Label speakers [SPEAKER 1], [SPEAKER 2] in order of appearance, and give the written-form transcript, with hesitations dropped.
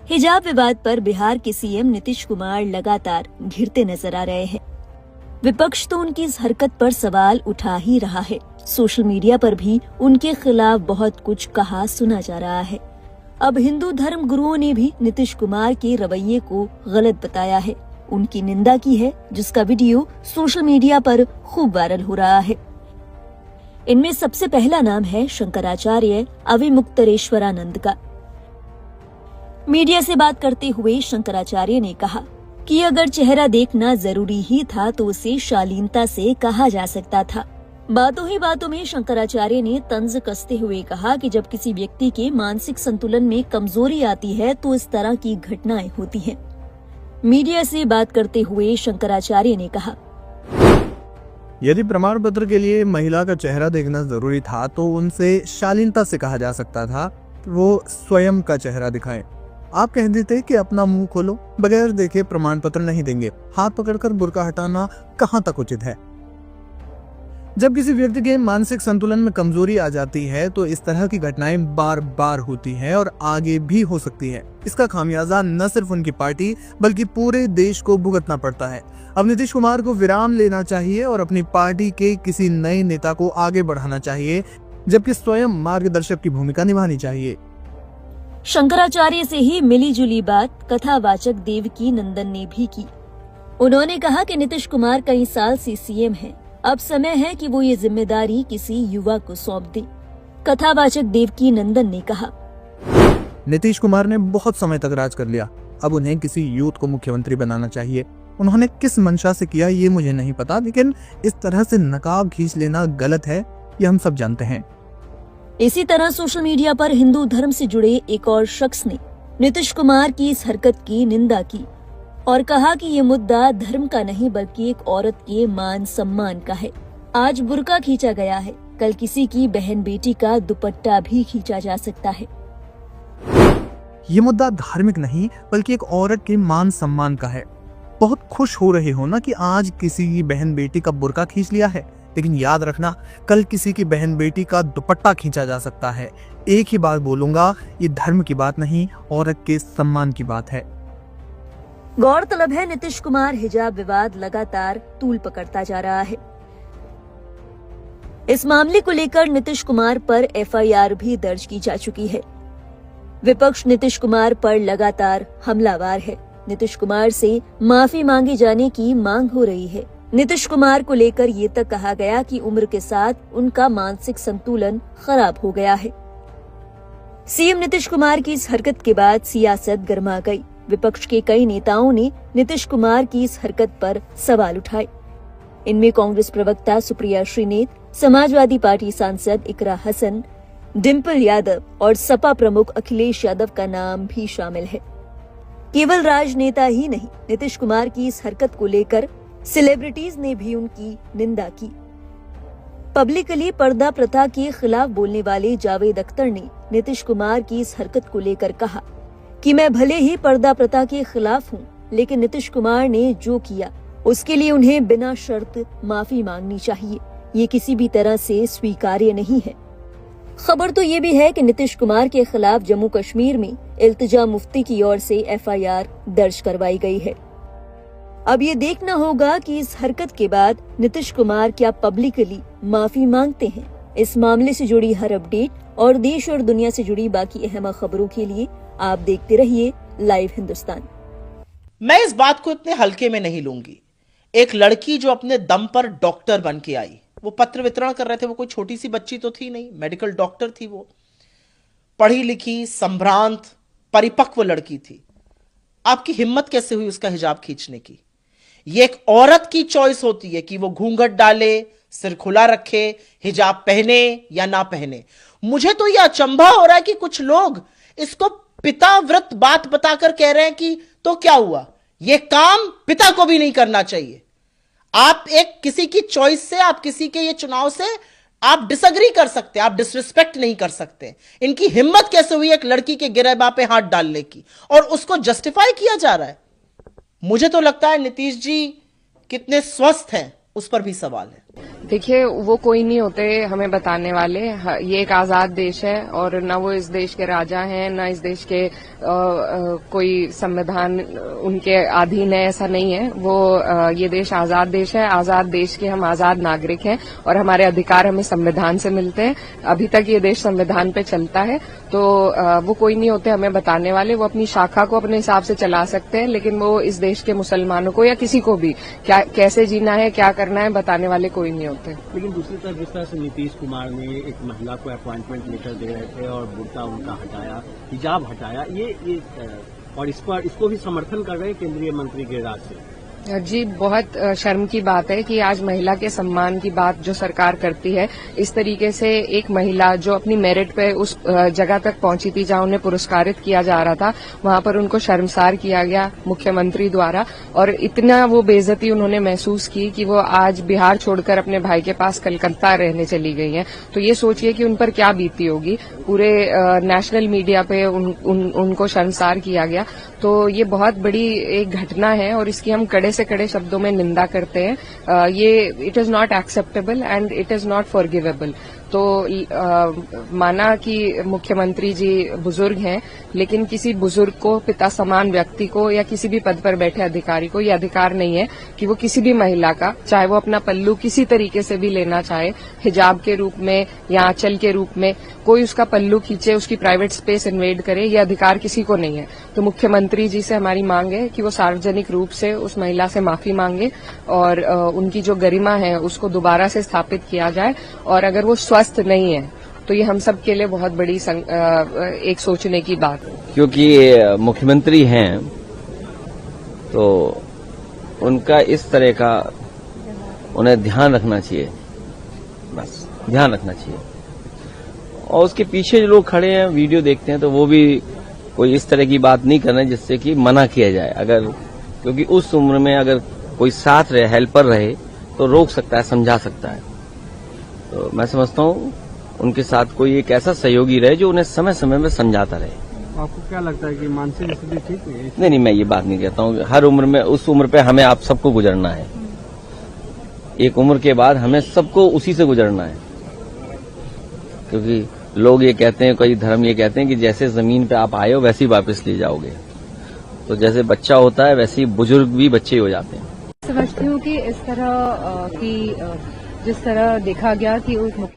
[SPEAKER 1] हिजाब विवाद पर बिहार के सीएम नीतीश कुमार लगातार घिरते नजर आ रहे हैं। विपक्ष तो उनकी इस हरकत पर सवाल उठा ही रहा है। सोशल मीडिया पर भी उनके खिलाफ बहुत कुछ कहा सुना जा रहा है। अब हिंदू धर्म गुरुओं ने भी नीतीश कुमार के रवैये को गलत बताया है, उनकी निंदा की है, जिसका वीडियो सोशल मीडिया पर खूब वायरल हो रहा है। इनमें सबसे पहला नाम है शंकराचार्य अविमुक्तरेश्वरानंद का। मीडिया से बात करते हुए शंकराचार्य ने कहा कि अगर चेहरा देखना जरूरी ही था तो उसे शालीनता से कहा जा सकता था। बातों ही बातों में शंकराचार्य ने तंज कसते हुए कहा कि जब किसी व्यक्ति के मानसिक संतुलन में कमजोरी आती है तो इस तरह की घटनाएं होती हैं। मीडिया से बात करते हुए शंकराचार्य ने कहा,
[SPEAKER 2] यदि प्रमाण पत्र के लिए महिला का चेहरा देखना जरूरी था तो उनसे शालीनता से कहा जा सकता था वो स्वयं का चेहरा दिखाएं। आप कह देते कि अपना मुंह खोलो, बगैर देखे प्रमाण पत्र नहीं देंगे। हाथ पकड़कर बुर्का हटाना कहां तक उचित है? जब किसी व्यक्ति के मानसिक संतुलन में कमजोरी आ जाती है तो इस तरह की घटनाएं बार बार होती हैं और आगे भी हो सकती है। इसका खामियाजा न सिर्फ उनकी पार्टी बल्कि पूरे देश को भुगतना पड़ता है। अब नीतीश कुमार को विराम लेना चाहिए और अपनी पार्टी के किसी नए नेता को आगे बढ़ाना चाहिए, जबकि स्वयं मार्गदर्शक की भूमिका निभानी चाहिए।
[SPEAKER 1] शंकराचार्य से ही मिली जुली बात कथावाचक देवकी नंदन ने भी की। उन्होंने कहा कि नीतीश कुमार कई साल से सीएम हैं। अब समय है कि वो ये जिम्मेदारी किसी युवा को सौंप दे। कथावाचक देवकी नंदन ने कहा,
[SPEAKER 2] नीतीश कुमार ने बहुत समय तक राज कर लिया, अब उन्हें किसी यूथ को मुख्यमंत्री बनाना चाहिए। उन्होंने किस मंशा से किया ये मुझे नहीं पता, लेकिन इस तरह से नकाब खींच लेना गलत है, ये हम सब जानते हैं।
[SPEAKER 1] इसी तरह सोशल मीडिया पर हिंदू धर्म से जुड़े एक और शख्स ने नीतीश कुमार की इस हरकत की निंदा की और कहा कि ये मुद्दा धर्म का नहीं बल्कि एक औरत के मान सम्मान का है। आज बुर्का खींचा गया है, कल किसी की बहन बेटी का दुपट्टा भी खींचा जा सकता है।
[SPEAKER 2] ये मुद्दा धार्मिक नहीं बल्कि एक औरत के मान सम्मान का है। बहुत खुश हो रहे हो ना कि आज किसी की बहन बेटी का बुर्का खींच लिया है, लेकिन याद रखना कल किसी की बहन बेटी का दुपट्टा खींचा जा सकता है। एक ही बात बोलूंगा, ये धर्म की बात नहीं, औरत के सम्मान की बात है।
[SPEAKER 1] गौरतलब है नीतीश कुमार हिजाब विवाद लगातार तूल पकड़ता जा रहा है। इस मामले को लेकर नीतीश कुमार पर एफआईआर भी दर्ज की जा चुकी है। विपक्ष नीतीश कुमार पर लगातार हमलावर है। नीतीश कुमार से माफी मांगे जाने की मांग हो रही है। नीतीश कुमार को लेकर ये तक कहा गया कि उम्र के साथ उनका मानसिक संतुलन खराब हो गया है। सीएम नीतीश कुमार की इस हरकत के बाद सियासत गर्मा गई। विपक्ष के कई नेताओं ने नीतीश कुमार की इस हरकत पर सवाल उठाए। इनमें कांग्रेस प्रवक्ता सुप्रिया श्रीनेत, समाजवादी पार्टी सांसद इकरा हसन, डिम्पल यादव और सपा प्रमुख अखिलेश यादव का नाम भी शामिल है। केवल राजनेता ही नहीं, नीतीश कुमार की इस हरकत को लेकर सेलिब्रिटीज ने भी उनकी निंदा की। पब्लिकली पर्दा प्रथा के खिलाफ बोलने वाले जावेद अख्तर ने नीतीश कुमार की इस हरकत को लेकर कहा कि मैं भले ही पर्दा प्रथा के खिलाफ हूं, लेकिन नीतीश कुमार ने जो किया उसके लिए उन्हें बिना शर्त माफी मांगनी चाहिए। ये किसी भी तरह से स्वीकार्य नहीं है। खबर तो ये भी है कि नीतीश कुमार के खिलाफ जम्मू कश्मीर में इल्तिजा मुफ्ती की ओर से एफआईआर दर्ज करवाई गई है। अब ये देखना होगा कि इस हरकत के बाद नीतीश कुमार क्या पब्लिकली माफी मांगते हैं। इस मामले से जुड़ी हर अपडेट और देश और दुनिया से जुड़ी बाकी अहम खबरों के लिए आप देखते रहिए लाइव हिंदुस्तान।
[SPEAKER 3] मैं इस बात को इतने हल्के में नहीं लूंगी। एक लड़की जो अपने दम पर डॉक्टर बन के आई, वो पत्र वितरण कर रहे थे, वो कोई छोटी सी बच्ची तो थी नहीं, मेडिकल डॉक्टर थी। वो पढ़ी लिखी, संभ्रांत, परिपक्व लड़की थी। आपकी हिम्मत कैसे हुई उसका हिजाब खींचने की? ये एक औरत की चॉइस होती है कि वो घूंघट डाले, सिर खुला रखे, हिजाब पहने या ना पहने। मुझे तो यह अचंभा हो रहा है कि कुछ लोग इसको पिताव्रत बात बताकर कह रहे हैं कि तो क्या हुआ, यह काम पिता को भी नहीं करना चाहिए। आप एक किसी की चॉइस से, आप किसी के ये चुनाव से आप डिसएग्री कर सकते हैं, आप डिसरिस्पेक्ट नहीं कर सकते। इनकी हिम्मत कैसे हुई एक लड़की के गिरेबां पे हाथ डालने की, और उसको जस्टिफाई किया जा रहा है। मुझे तो लगता है नीतीश जी कितने स्वस्थ हैं उस पर भी सवाल है।
[SPEAKER 4] देखिए, वो कोई नहीं होते हमें बताने वाले। ये एक आजाद देश है और न वो इस देश के राजा हैं, न इस देश के कोई संविधान उनके अधीन है, ऐसा नहीं है। ये देश आजाद देश है। आजाद देश के हम आजाद नागरिक हैं और हमारे अधिकार हमें संविधान से मिलते हैं। अभी तक ये देश संविधान पे चलता है, तो वो कोई नहीं होते हमें बताने वाले। वो अपनी शाखा को अपने हिसाब से चला सकते हैं, लेकिन वो इस देश के मुसलमानों को या किसी को भी कैसे जीना है, क्या करना है, बताने वाले कोई नहीं होते।
[SPEAKER 5] लेकिन दूसरी तरफ जिस तरह से नीतीश कुमार ने एक महिला को अपॉइंटमेंट लेटर दे रहे थे और बुर्का उनका हटाया, हिजाब हटाया, ये और इसको भी समर्थन कर रहे हैं केंद्रीय मंत्री गिरिराज सिंह।
[SPEAKER 4] जी, बहुत शर्म की बात है कि आज महिला के सम्मान की बात जो सरकार करती है, इस तरीके से एक महिला जो अपनी मेरिट पे उस जगह तक पहुंची थी जहां उन्हें पुरस्कारित किया जा रहा था, वहां पर उनको शर्मसार किया गया मुख्यमंत्री द्वारा। और इतना वो बेइज्जती उन्होंने महसूस की कि वो आज बिहार छोड़कर अपने भाई के पास कलकत्ता रहने चली गई हैं। तो ये सोचिए कि उन पर क्या बीती होगी। पूरे नेशनल मीडिया पे उनको शर्मसार किया गया। तो ये बहुत बड़ी एक घटना है और इसकी हम कड़े से कड़े शब्दों में निंदा करते हैं। ये it is not acceptable and it is not forgivable. तो माना कि मुख्यमंत्री जी बुजुर्ग हैं, लेकिन किसी बुजुर्ग को, पिता समान व्यक्ति को या किसी भी पद पर बैठे अधिकारी को यह अधिकार नहीं है कि वो किसी भी महिला का, चाहे वो अपना पल्लू किसी तरीके से भी लेना चाहे, हिजाब के रूप में या आंचल के रूप में, कोई उसका पल्लू खींचे, उसकी प्राइवेट स्पेस इन्वेड करे, ये अधिकार किसी को नहीं है। तो मुख्यमंत्री जी से हमारी मांग है कि वो सार्वजनिक रूप से उस महिला से माफी मांगे और उनकी जो गरिमा है उसको दोबारा से स्थापित किया जाए। और अगर वो स्वस्थ नहीं है तो ये हम सब के लिए बहुत बड़ी एक सोचने की बात है।
[SPEAKER 6] क्योंकि मुख्यमंत्री हैं तो उनका इस तरह का उन्हें ध्यान रखना चाहिए, बस ध्यान रखना चाहिए। और उसके पीछे जो लोग खड़े हैं, वीडियो देखते हैं, तो वो भी कोई इस तरह की बात नहीं कर रहे जिससे कि मना किया जाए। अगर क्योंकि उस उम्र में अगर कोई साथ रहे, हेल्पर रहे, तो रोक सकता है, समझा सकता है। तो मैं समझता हूँ उनके साथ कोई एक ऐसा सहयोगी रहे जो उन्हें समय समय में समझाता रहे।
[SPEAKER 5] आपको क्या लगता है कि मानसिक स्थिति ठीक है?
[SPEAKER 6] नहीं, मैं ये बात नहीं कहता हूँ। हर उम्र में, उस उम्र पे हमें आप सबको गुजरना है। एक उम्र के बाद हमें सबको उसी से गुजरना है। क्योंकि लोग ये कहते हैं, कई धर्म ये कहते हैं कि जैसे जमीन पे आप आए हो वैसे ही वापस ले जाओगे। तो जैसे बच्चा होता है वैसे ही बुजुर्ग भी बच्चे हो जाते हैं।
[SPEAKER 4] समझती हूँ कि इस तरह की जिस तरह देखा गया कि